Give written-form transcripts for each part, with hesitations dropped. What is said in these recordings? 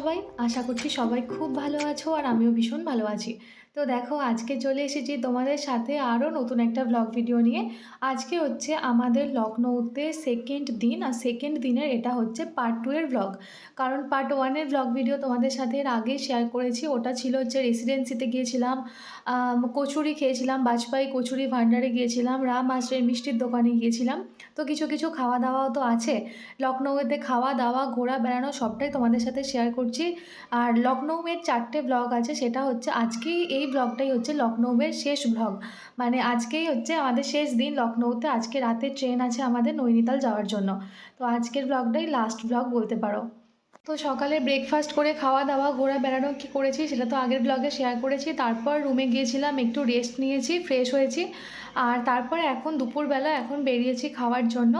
সবাই? আশা করছি সবাই খুব ভালো আছো আর আমিও ভীষণ ভালো আছি। তো দেখো আজকে চলে এসেছি তোমাদের সাথে আরও নতুন একটা ভ্লগ ভিডিও নিয়ে। আজকে হচ্ছে আমাদের লখনৌতে 2nd দিন আর 2nd দিনের এটা হচ্ছে পার্ট 2 এর ভ্লগ। কারণ পার্ট 1 এর ভ্লগ ভিডিও তোমাদের সাথে এর আগে শেয়ার করেছি। ওটা ছিল হচ্ছে রেসিডেন্সিতে গিয়েছিলাম, কচুরি খেয়েছিলাম, বাজপাই কচুরি ভান্ডারে গিয়েছিলাম, রাম আশ্রয়ের মিষ্টির দোকানে গিয়েছিলাম। তো কিছু খাওয়া দাওয়াও তো আছে। লখনৌতে খাওয়া দাওয়া ঘোরা বেড়ানো সবটাই তোমাদের সাথে শেয়ার করছি। আর লখনৌয়ের 4টে ব্লগ আছে, সেটা হচ্ছে আজকেই এই ব্লগটাই হচ্ছে লখনৌয়ের শেষ ব্লগ। মানে আজকেই হচ্ছে আমাদের শেষ দিন লখনৌতে। আজকে রাতে ট্রেন আছে আমাদের নৈনিতাল যাওয়ার জন্য। তো আজকের ব্লগটাই লাস্ট ব্লগ বলতে পারো। তো সকালে ব্রেকফাস্ট করে খাওয়া দাওয়া ঘোরা বেড়ানো কী করেছি সেটা তো আগের ব্লগে শেয়ার করেছি। তারপর রুমে গিয়েছিলাম, একটু রেস্ট নিয়েছি, ফ্রেশ হয়েছি। আর তারপরে এখন দুপুরবেলা এখন বেরিয়েছি খাওয়ার জন্য।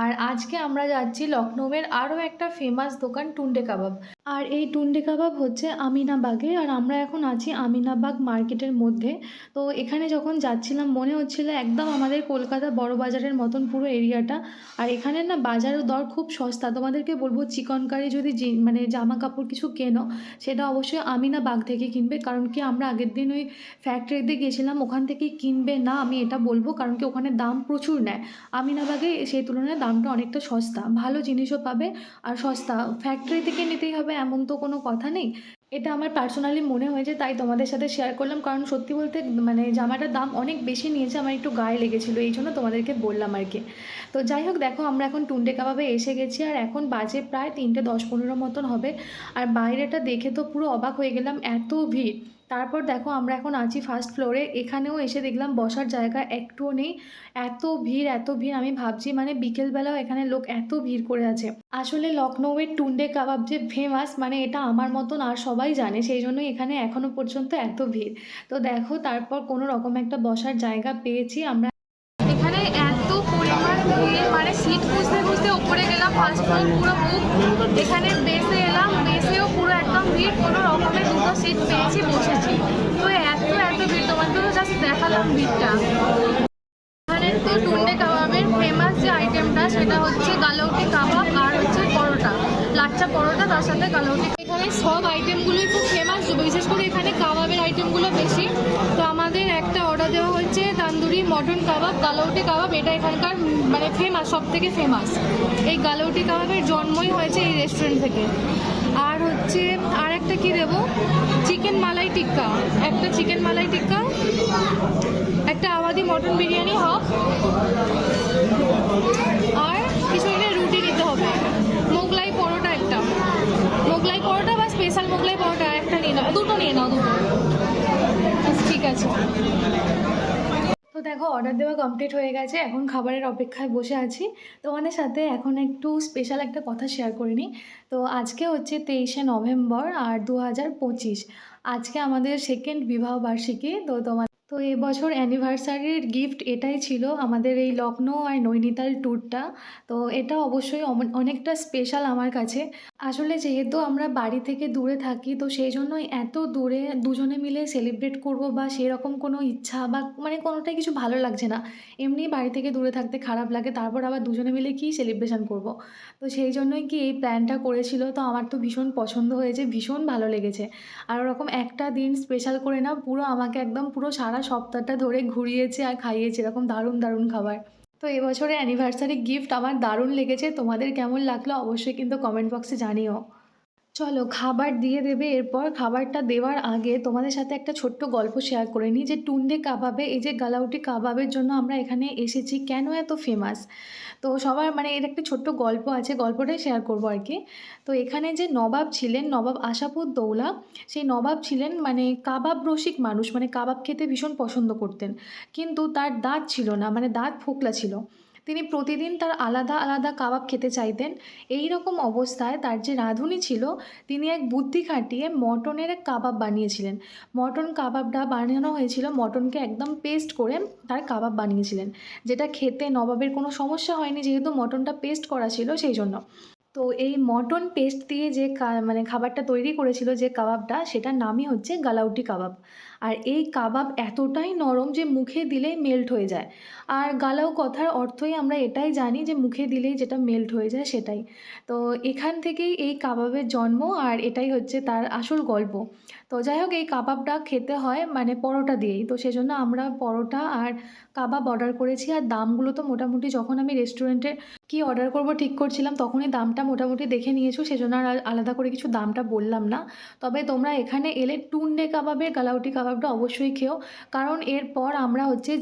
আর আজকে আমরা যাচ্ছি লখনৌয়ের আরও একটা ফেমাস দোকান টুন্ডে কাবাব। আর এই টুন্ডে কাবাব হচ্ছে আমিনাবাগে, আর আমরা এখন আছি আমিনাবাগ মার্কেটের মধ্যে। তো এখানে যখন যাচ্ছিলাম মনে হচ্ছিল একদম আমাদের কলকাতা বড় বাজারের মতন পুরো এরিয়াটা। আর এখানে না বাজারের দর খুব সস্তা। তোমাদেরকে বলবো চিকনকারি যদি মানে জামা কাপড় কিছু কেনো সেটা অবশ্যই আমিনাবাগ থেকে কিনবে। কারণ কি আমরা আগের দিন ওই ফ্যাক্টরিতে গিয়েছিলাম, ওখান থেকেই কিনবে না আমি এটা বলবো, কারণ কি ওখানে দাম প্রচুর নেয়। আমিনাবাগে সেই তুলনায় দামটা অনেকটা সস্তা, ভালো জিনিসও পাবে আর সস্তা। ফ্যাক্টরি থেকে নিতেই হবে এমন তো কোনো কথা নেই। এটা আমার পার্সোনালি মনে হয়েছে তাই তোমাদের সাথে শেয়ার করলাম। কারণ সত্যি বলতে মানে জামাটার দাম অনেক বেশি নিয়েছে, আমার একটু গায়ে লেগেছিলো, এই জন্য তোমাদেরকে বললাম আর কি। তো যাই হোক দেখো আমরা এখন টুন্ডে কাবাবে এসে গেছি আর এখন বাজে প্রায় 3:10-15 মতন হবে। আর বাইরেটা দেখে তো পুরো অবাক হয়ে গেলাম, এত ভিড়। তারপর দেখো আমরা এখন আছি ফার্স্ট ফ্লোরে, এখানেও এসে দেখলাম বসার জায়গা একটুও নেই। এত ভিড় এত ভিড়, আমি ভাবছি মানে বিকেলবেলাও এখানে লোক এত ভিড় করে আছে। আসলে লখনৌয়ের টুন্ডে কাবাব যে ফেমাস মানে এটা আমার মতন আর সবাই জানে, সেই জন্যই এখানে এখনও পর্যন্ত এত ভিড়। তো দেখো তারপর কোনো রকম একটা বসার জায়গা পেয়েছি আমরা। এখানে এত পরিমাণ ভিড় মানে সিট খুঁজতে খুঁজতে উপরে গেলাম, ফার্স্ট ফ্লোর পুরো বুক। এখানে বেসে এলাম, বেসেও পুরো একদম ভিড়, কোনো রকমের দুটো সিট পেয়েছি, বসেছি। তো এত ভিড়, তোমাদের তো জাস্ট দেখালাম ভিড়টা। এখানে তো টুন্ডে কাবাবের ফেমাস যে আইটেমটা সেটা হচ্ছে গালৌটি কাবাব আর হচ্ছে পরোটা, লাচ্চা পরোটা, তার সাথে গালৌটি। এখানে সব আইটেমগুলোই খুব ফেমাস, বিশেষ করে এখানে কাবাবের আইটেমগুলো বেশি। তো আমাদের একটা অর্ডার দেওয়া হচ্ছে তান্দুরি মটন কাবাব, গালৌটি কাবাব। এটা এখানকার মানে ফেমাস, সব থেকে ফেমাস। এই গালৌটি কাবাবের জন্মই হয়েছে এই রেস্টুরেন্ট থেকে। আর হচ্ছে আর একটা কী দেবো, চিকেন মালাই টিক্কা, একটা চিকেন মালাই টিক্কা, একটা আওয়াদি মটন বিরিয়ানি হাফ, আর কিছু এখানে রুটি নিতে হবে, মোগলাই পরোটা একটা, মোগলাই পরোটা বা স্পেশাল মোগলাই পরোটা একটা নিয়ে নাও, দুটো নিয়ে নাও, দুটো। ঠিক আছে। তো দেখো অর্ডার দেওয়া কমপ্লিট হয়ে গেছে, এখন খাবারের অপেক্ষায় বসে আছি। তোমাদের সাথে এখন একটু স্পেশাল একটা কথা শেয়ার করে নিই। তো আজকে হচ্ছে 23শে নভেম্বর আর 2025। আজকে আমাদের 2nd বিবাহবার্ষিকী। তো এবছর অ্যানিভার্সারির গিফট এটাই ছিল আমাদের এই লখনৌ আর নৈনিতাল ট্যুরটা। তো এটা অবশ্যই অনেকটা স্পেশাল আমার কাছে। আসলে যেহেতু আমরা বাড়ি থেকে দূরে থাকি, তো সেই জন্যই এত দূরে দুজনে মিলে সেলিব্রেট করব বা সেরকম কোনো ইচ্ছা বা মানে কোনোটাই কিছু ভালো লাগছে না। এমনি বাড়ি থেকে দূরে থাকতে খারাপ লাগে, তারপর আবার দুজনে মিলে কী সেলিব্রেশন করব। তো সেই জন্যই কি এই প্ল্যানটা করেছিল। তো আমার তো ভীষণ পছন্দ হয়েছে, ভীষণ ভালো লেগেছে। আর ওরকম একটা দিন স্পেশাল করে না, পুরো আমাকে একদম পুরো সারা সপ্তাহটা ধরে ঘুরিয়েছে আর খাইয়েছে, এরকম দারুণ খাবার। তো এবছরের অ্যানিভার্সারি গিফট আমার দারুণ লেগেছে। তোমাদের কেমন লাগলো অবশ্যই কিন্তু কমেন্ট বক্সে জানিও। চলো খাবার দিয়ে দেবে, এরপর খাবারটা দেওয়ার আগে তোমাদের সাথে একটা ছোট্ট গল্প শেয়ার করে নিই যে টুন্ডে কাবাবে এই যে গালাউটি কাবাবের জন্য আমরা এখানে এসেছি, কেন এত ফেমাস। তো সবার মানে এর একটা ছোট্ট গল্প আছে, গল্পটাই শেয়ার করবো আর কি। তো এখানে যে নবাব ছিলেন, নবাব আশাফুদ্দৌলা, সেই নবাব ছিলেন মানে কাবাব রসিক মানুষ, মানে কাবাব খেতে ভীষণ পছন্দ করতেন। কিন্তু তার দাঁত ছিল না, মানে দাঁত ফোকলা ছিল। তিনি প্রতিদিন তার আলাদা কাবাব খেতে চাইতেন। এই রকম অবস্থায় তার যে রাঁধুনি ছিল তিনি এক বুদ্ধি খাটিয়ে মটনের এক কাবাব বানিয়েছিলেন। মটন কাবাবটা বানানো হয়েছিল, মটনকে একদম পেস্ট করে তার কাবাব বানিয়েছিলেন, যেটা খেতে নবাবের কোনো সমস্যা হয়নি যেহেতু মটনটা পেস্ট করা ছিল সেই জন্য। তো এই মটন পেস্ট দিয়ে যে মানে খাবারটা তৈরি করেছিল, যে কাবাবটা, সেটার নামই হচ্ছে গালাউটি কাবাব। আর এই কাবাব এতটাই নরম যে মুখে দিলেই মেল্ট হয়ে যায়। আর গালাউ কথার অর্থই আমরা এটাই জানি যে মুখে দিলেই যেটা মেল্ট হয়ে যায় সেটাই। তো এখান থেকেই এই কাবাবের জন্ম, আর এটাই হচ্ছে তার আসল গল্প। তো যাই হোক, এই কাবাবটা খেতে হয় মানে পরোটা দিয়েই। তো সেজন্য আমরা পরোটা আর কাবাব অর্ডার করেছি। আর দামগুলো তো মোটামুটি, যখন আমি রেস্টুরেন্টে কি অর্ডার করব ঠিক করছিলাম তখনই দামটা মোটামুটি দেখে নিয়েছো, সেজন্য আর আলাদা করে কিছু দামটা বললাম না। তবে তোমরা এখানে এলে টুন্ডে কাবাবের গালাউটি কাবাবটা অবশ্যই খেও। কারণ এরপর আমরা হচ্ছে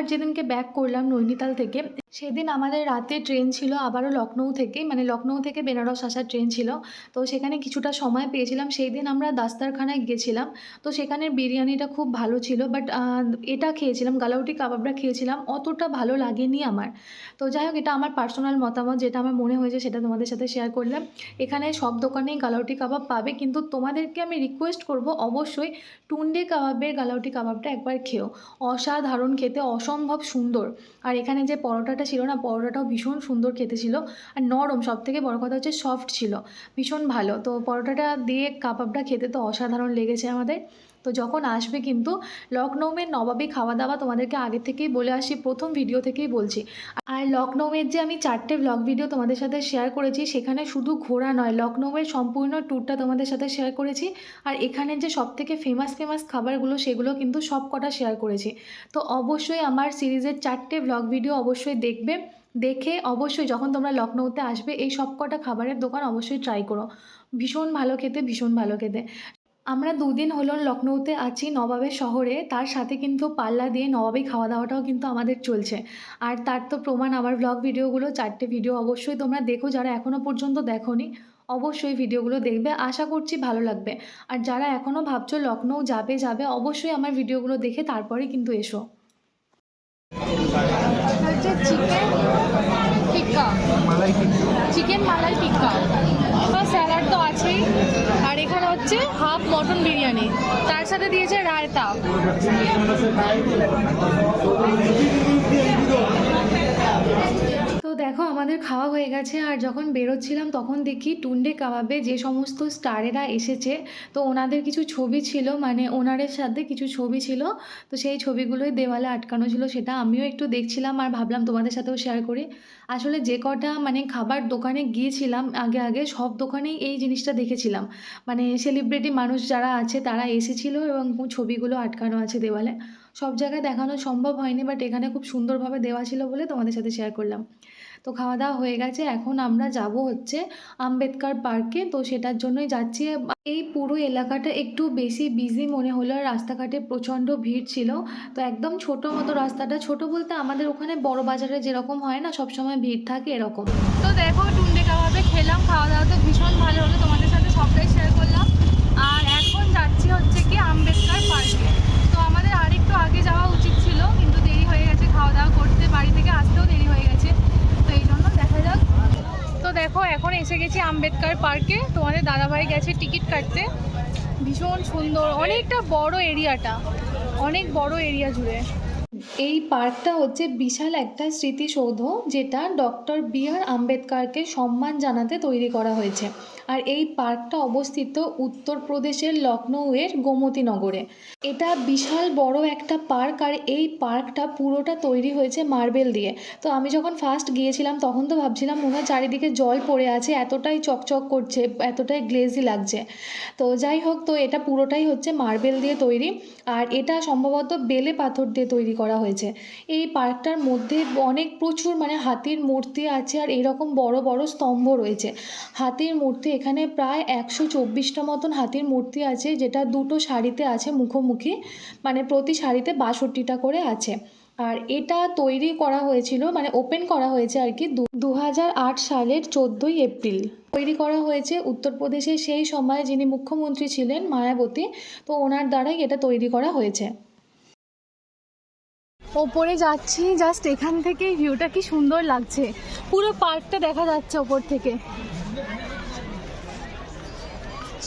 যেদিনকে ব্যাক করলাম নৈনিতাল থেকে, সেদিন আমাদের রাতে ট্রেন ছিল আবারও লখনৌ থেকে, মানে লখনৌ থেকে বেনারস আসার ট্রেন ছিল। তো সেখানে কিছুটা সময় পেয়েছিলাম। সেই দিন আমরা দাস্তারখানায় গেছিলাম। তো সেখানের বিরিয়ানিটা খুব ভালো ছিল, বাট এটা খেয়েছিলাম, গালাউটি কাবাবটা খেয়েছিলাম, অতটা ভালো লাগেনি আমার। তো যাই হোক, এটা আমার পার্সোনাল মতামত, যেটা আমার মনে হয়েছে সেটা তোমাদের সাথে শেয়ার করলাম। এখানে সব দোকানেই গালাউটি কাবাব পাবে, কিন্তু তোমাদেরকে আমি রিকোয়েস্ট করব অবশ্যই টুন্ডে কাবাবের গালাউটি কাবাবটা একবার খেও। অসাধারণ খেতে, অসম্ভব সুন্দর। আর এখানে যে পরোটাটা ছিল না, পরোটাটাও ভীষণ সুন্দর খেতে ছিল, আর নরম, সবথেকে বড় কথা হচ্ছে সফট ছিল, ভীষণ ভালো। তো পরোটাটা দিয়ে কাবাবটা খেতে তো অসাধারণ লেগেছে আমাদের। তো যখন আসবে কিন্তু লখনৌয়ের নবাবী খাওয়া দাওয়া তোমাদেরকে আগে থেকেই বলে আসি, প্রথম ভিডিও থেকেই বলছি। আর লখনৌয়ের যে আমি 4টে ব্লগ ভিডিও তোমাদের সাথে শেয়ার করেছি, সেখানে শুধু ঘোরা নয়, লখনৌয়ের সম্পূর্ণ ট্যুরটা তোমাদের সাথে শেয়ার করেছি। আর এখানের যে সবথেকে ফেমাস খাবারগুলো, সেগুলো কিন্তু সব কটা শেয়ার করেছি। তো অবশ্যই আমার সিরিজের 4টে ব্লগ ভিডিও অবশ্যই দেখবে। দেখে অবশ্যই যখন তোমরা লখনৌতে আসবে এই সব কটা খাবারের দোকান অবশ্যই ট্রাই করো। ভীষণ ভালো খেতে, ভীষণ ভালো খেতে। আমরা 2 দিন হলো লখনৌতে আছি নবাবের শহরে, তার সাথে কিন্তু পাল্লা দিয়ে নবাবী খাওয়া দাওয়াটাও কিন্তু আমাদের চলছে। আর তার তো প্রমাণ আমার ব্লগ ভিডিওগুলো, 4টে ভিডিও অবশ্যই তোমরা দেখো, যারা এখনও পর্যন্ত দেখোনি অবশ্যই ভিডিওগুলো দেখবে, আশা করছি ভালো লাগবে। আর যারা এখনও ভাবছো লখনৌ যাবে অবশ্যই আমার ভিডিওগুলো দেখে তারপরে কিন্তু এসো। হচ্ছে চিকেন মালাই টিক্কা, স্যালাড তো আছেই। আর এখানে হচ্ছে হাফ মটন বিরিয়ানি, তার সাথে দিয়েছে রায়তা। তো দেখো আমাদের খাওয়া হয়ে গেছে। আর যখন বেরোচ্ছিলাম তখন দেখি টুন্ডে কাবাবে যে সমস্ত স্টারেরা এসেছে, তো ওনাদের কিছু ছবি ছিল, মানে ওনারের সাথে কিছু ছবি ছিল। তো সেই ছবিগুলোই দেওয়ালে আটকানো ছিল, সেটা আমিও একটু দেখছিলাম আর ভাবলাম তোমাদের সাথেও শেয়ার করি। আসলে যে কটা মানে খাবার দোকানে গিয়েছিলাম আগে সব দোকানেই এই জিনিসটা দেখেছিলাম, মানে সেলিব্রিটি মানুষ যারা আছে তারা এসেছিল এবং ছবিগুলো আটকানো আছে দেওয়ালে। সব জায়গায় দেখানো সম্ভব হয়নি, বাট এখানে খুব সুন্দরভাবে দেওয়া ছিল বলে তোমাদের সাথে শেয়ার করলাম। তো খাওয়া দাওয়া হয়ে গেছে, এখন আমরা যাব হচ্ছে আম্বেদকর পার্কে। তো সেটার জন্যই যাচ্ছি। এই পুরো এলাকাটা একটু বেশি বিজি মনে হলো, আর রাস্তাঘাটে প্রচণ্ড ভিড় ছিল। তো একদম ছোটো মতো রাস্তাটা, ছোট বলতে আমাদের ওখানে বড় বাজারে যেরকম হয় না সবসময় ভিড় থাকে এরকম। তো দেখো টুন্ডে কাবাবে খেলাম, খাওয়া দাওয়া তো ভীষণ ভালো হলো, তোমাদের সাথে সবটাই শেয়ার করলাম। আর এখন যাচ্ছি হচ্ছে কি আম্বেদকর পার্কে। তো আমাদের আরেকটু আগে যাওয়া উচিত ছিল, কিন্তু দেরি হয়ে গেছে খাওয়া দাওয়া করতে, বাড়ি থেকে আসতেও দেরি হয়ে গেছে। তো এই জন্য দেখা যাক। তো দেখো এখন এসে গেছি আম্বেদকর পার্কে, তোমাদের দাদাভাই গেছে টিকিট কাটতে। ভীষণ সুন্দর, অনেকটা বড় এরিয়াটা, অনেক বড় এরিয়া জুড়ে। এই পার্কটা হচ্ছে বিশাল একটা স্মৃতিসৌধ, যেটা ডক্টর বি.আর. আম্বেদকরকে সম্মান জানাতে তৈরি করা হয়েছে। আর এই পার্কটা অবস্থিত উত্তরপ্রদেশের লখনৌয়ের গোমতী নগরে। এটা বিশাল বড় একটা পার্ক, আর এই পার্কটা পুরোটা তৈরি হয়েছে মার্বেল দিয়ে। তো আমি যখন ফার্স্ট গিয়েছিলাম তখন তো ভাবছিলাম মনে হয় চারিদিকে জল পড়ে আছে, এতটাই চকচক করছে, এতটাই গ্লেজি লাগছে। তো যাই হোক, তো এটা পুরোটাই হচ্ছে মার্বেল দিয়ে তৈরি, আর এটা সম্ভবত বেলে পাথর দিয়ে তৈরি করা হয়েছে। এই পার্কটার মধ্যে প্রচুর মানে হাতির মূর্তি আছে, আর এরকম বড় বড় স্তম্ভ রয়েছে। হাতির মূর্তি এখানে প্রায় 124টা মতন হাতির মূর্তি আছে, যেটা দুটো সারিতে আছে মুখোমুখি, মানে প্রতি সারিতে 62টা করে আছে। আর এটা তৈরি করা হয়েছিল, মানে ওপেন করা হয়েছে আর কি 2008 সালের 14ই এপ্রিল। তৈরি করা হয়েছে উত্তরপ্রদেশের সেই সময় যিনি মুখ্যমন্ত্রী ছিলেন মায়াবতী, তো ওনার দ্বারাই এটা তৈরি করা হয়েছে। ওপরে যাচ্ছি, জাস্ট এখান থেকে ভিউটা কি সুন্দর লাগছে, পুরো পার্কটা দেখা যাচ্ছে ওপর থেকে।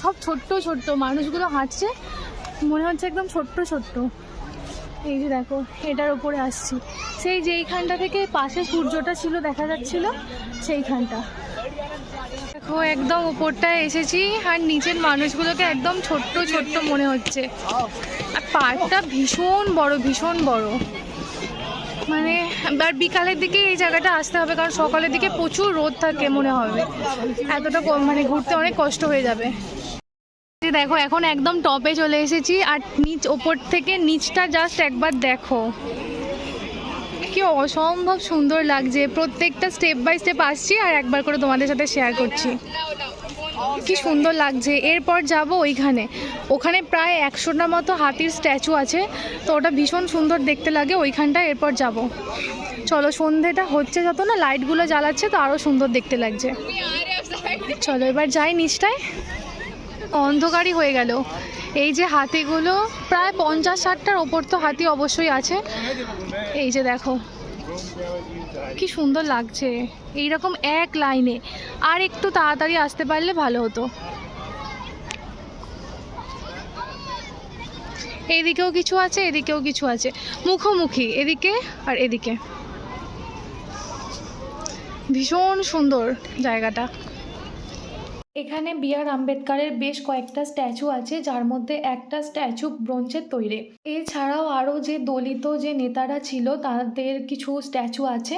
সব ছোট্ট ছোট্ট মানুষগুলো হাঁটছে, মনে হচ্ছে একদম ছোট্ট ছোট্ট। এই যে দেখো এটার ওপরে আসছি, সেই যেইখানটা থেকে পাশে সূর্যটা ছিল দেখা যাচ্ছিল সেইখানটা। দেখো একদম উপরটায় এসেছি আর নিচের মানুষগুলোকে একদম ছোট্ট ছোট্ট মনে হচ্ছে। আর পার্কটা ভীষণ বড়, ভীষণ বড়। মানে আর বিকালের দিকে এই জায়গাটা আসতে হবে, কারণ সকালের দিকে প্রচুর রোদ থাকে মনে হবে, এতটা মানে ঘুরতে অনেক কষ্ট হয়ে যাবে। দেখো এখন একদম টপে চলে এসেছি আর ওপর থেকে নিচটা জাস্ট একবার দেখো, কি অসম্ভব সুন্দর লাগছে। প্রত্যেকটা স্টেপ বাই স্টেপ আসছি আর একবার করে তোমাদের সাথে শেয়ার করছি, কি সুন্দর লাগছে। এরপর যাব ওইখানে, ওখানে প্রায় 100টার মতো হাতির স্ট্যাচু আছে, তো ওটা ভীষণ সুন্দর দেখতে লাগে ওইখানটা। এরপর যাব, চলো। সন্ধেটা হচ্ছে যত না লাইটগুলো জ্বালাচ্ছে তো আরও সুন্দর দেখতে লাগছে। চলো এবার যাই নিচটায়। অন্ধকারই হয়ে গেল। এই যে হাতিগুলো প্রায় 50-60টার ওপর তো হাতি অবশ্যই আছে। এই যে দেখো কি সুন্দর লাগছে এইরকম এক লাইনে। আর একটু তাড়াতাড়ি আসতে পারলে ভালো হতো। এইদিকেও কিছু আছে, এদিকেও কিছু আছে, মুখোমুখি এদিকে আর এদিকে। ভীষণ সুন্দর জায়গাটা। এখানে বি.আর. আম্বেদকরের বেশ কয়েকটা স্ট্যাচু আছে, যার মধ্যে একটা স্ট্যাচু ব্রোঞ্জের তৈরি। এছাড়াও আরও যে দলিত যে নেতারা ছিল তাদের কিছু স্ট্যাচু আছে।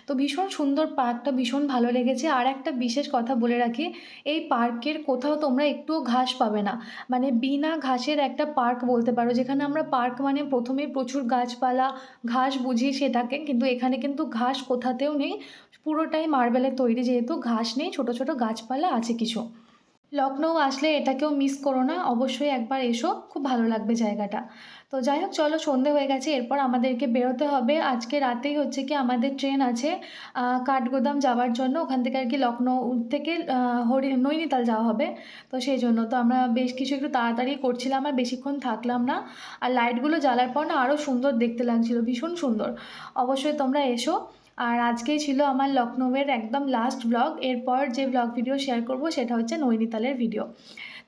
তো ভীষণ সুন্দর, পার্কটা ভীষণ ভালো লেগেছে। আর একটা বিশেষ কথা বলে রাখি, এই পার্কের কোথাও তোমরা একটুও ঘাস পাবে না, মানে বিনা ঘাসের একটা পার্ক বলতে পারো। যেখানে আমরা পার্ক মানে প্রথমেই প্রচুর গাছপালা ঘাস বুঝি সেটাকে, কিন্তু এখানে কিন্তু ঘাস কোথাতেও নেই, পুরোটাই মার্বেলের তৈরি। যেহেতু ঘাস নেই, ছোট ছোট গাছপালা আছে কিছু। লখনৌ আসলে এটাকেও মিস করো না, অবশ্যই একবার এসো, খুব ভালো লাগবে জায়গাটা। তো যাই হোক, চলো সন্ধে হয়ে গেছে, এরপর আমাদেরকে বেরোতে হবে। আজকে রাতেই হচ্ছে কি আমাদের ট্রেন আছে কাঠগোদাম যাওয়ার জন্য। ওখান থেকে আর কি লখনৌ থেকে নৈনিতাল যাওয়া হবে। তো সেই জন্য তো আমরা বেশ কিছু একটু তাড়াতাড়ি করছিলাম, আর বেশিক্ষণ থাকলাম না। আর লাইটগুলো জ্বালার পর না আরও সুন্দর দেখতে লাগছিল, ভীষণ সুন্দর। অবশ্যই তোমরা এসো। আর আজকেই ছিল আমার লখনৌয়ের একদম লাস্ট ব্লগ। এরপর যে ব্লগ ভিডিও শেয়ার করব সেটা হচ্ছে নৈনিতালের ভিডিও।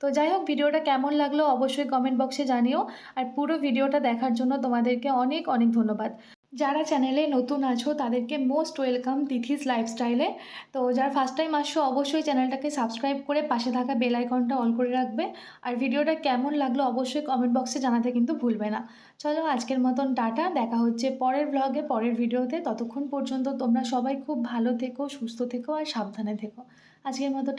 তো যাই হোক, ভিডিওটা কেমন লাগলো অবশ্যই কমেন্ট বক্সে জানিও। আর পুরো ভিডিওটা দেখার জন্য তোমাদেরকে অনেক অনেক ধন্যবাদ। যারা চ্যানেলে নতুন আছো তাদেরকে মোস্ট ওয়েলকাম তিথিস লাইফস্টাইলে। তো যারা ফার্স্ট টাইম আসছো অবশ্যই চ্যানেলটাকে সাবস্ক্রাইব করে পাশে থাকা বেল আইকনটা অল করে রাখবে। আর ভিডিওটা কেমন লাগলো অবশ্যই কমেন্ট বক্সে জানাতে কিন্তু ভুলবে না। চলো আজকের মতন টাটা, দেখা হচ্ছে পরের ব্লগে পরের ভিডিওতে। ততক্ষণ পর্যন্ত তোমরা সবাই খুব ভালো থেকো, সুস্থ থেকো আর সাবধানে থেকো। আজকের মতো